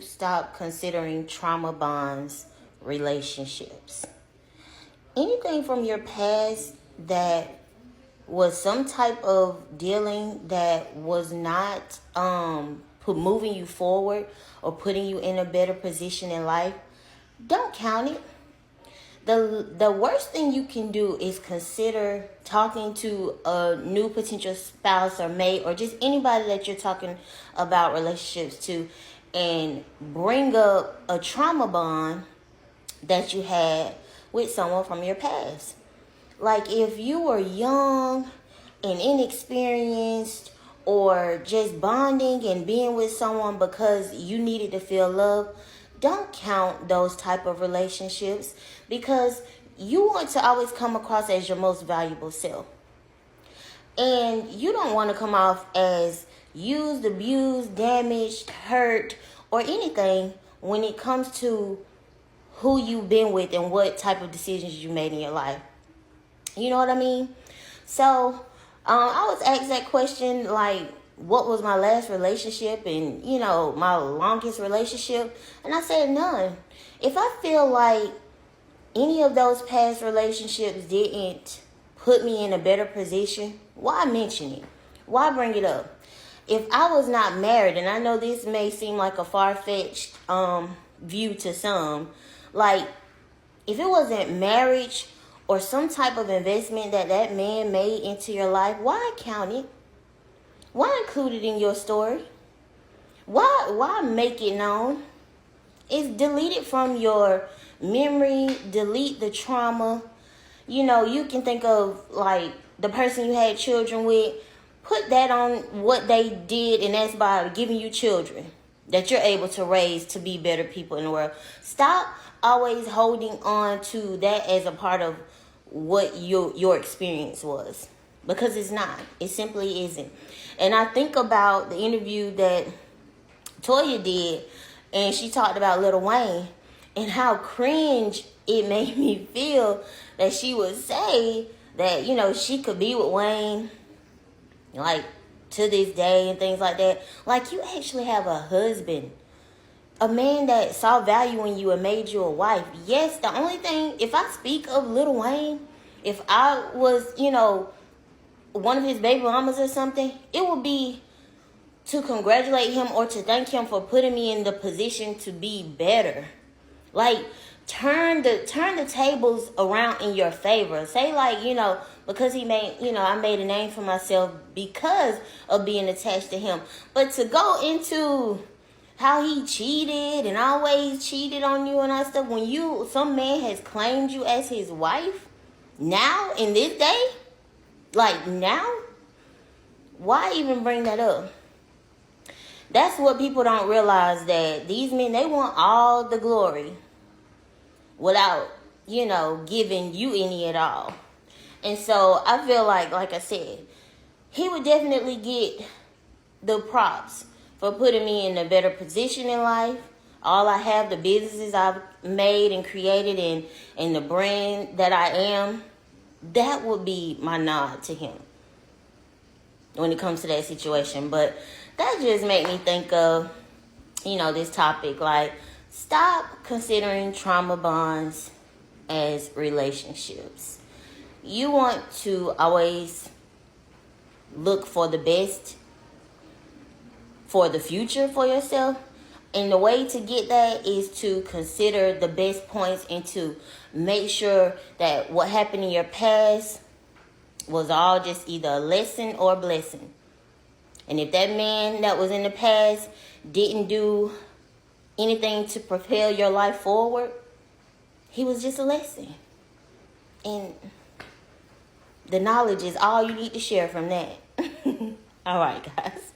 stop considering trauma bonds relationships? Anything from your past that was some type of dealing that was not moving you forward or putting you in a better position in life, don't count it. The worst thing you can do is consider talking to a new potential spouse or mate or just anybody that you're talking about relationships to, and bring up a trauma bond that you had with someone from your past. Like if you were young and inexperienced, or just bonding and being with someone because you needed to feel love, don't count those type of relationships, because you want to always come across as your most valuable self. And you don't want to come off as used, abused, damaged, hurt, or anything when it comes to who you've been with and what type of decisions you made in your life. You know what I mean? So I was asked that question, like, what was my last relationship and, my longest relationship? And I said none. If I feel like any of those past relationships didn't put me in a better position, why mention it? Why bring it up? If I was not married, and I know this may seem like a far-fetched view to some, like, if it wasn't marriage or some type of investment that man made into your life, why count it? Why include it in your story? Why make it known? It's deleted from your memory, delete the trauma. You can think of like the person you had children with, put that on what they did, and that's by giving you children that you're able to raise to be better people in the world. Stop always holding on to that as a part of what your experience was, because it's not. It simply isn't. And I think about the interview that Toya did, and she talked about Lil Wayne and how cringe it made me feel that she would say that, she could be with Wayne like to this day and things like that. Like, you actually have a husband, a man that saw value in you and made you a wife. Yes, the only thing, if I speak of Lil Wayne, if I was, one of his baby mamas or something, it would be to congratulate him or to thank him for putting me in the position to be better. Like, turn the tables around in your favor. Say like, because he made, I made a name for myself because of being attached to him. But to go into how he cheated and always cheated on you and all that stuff, when some man has claimed you as his wife, now in this day, like now, why even bring that up? That's what people don't realize, that these men, they want all the glory without, giving you any at all. And so I feel like I said, he would definitely get the props for putting me in a better position in life. All I have, the businesses I've made and created, and the brand that I am, that would be my nod to him when it comes to that situation. But that just made me think of, this topic. Like, stop considering trauma bonds as relationships. You want to always look for the best for the future for yourself. And the way to get that is to consider the best points and to make sure that what happened in your past was all just either a lesson or a blessing. And if that man that was in the past didn't do anything to propel your life forward, he was just a lesson. And the knowledge is all you need to share from that. All right, guys.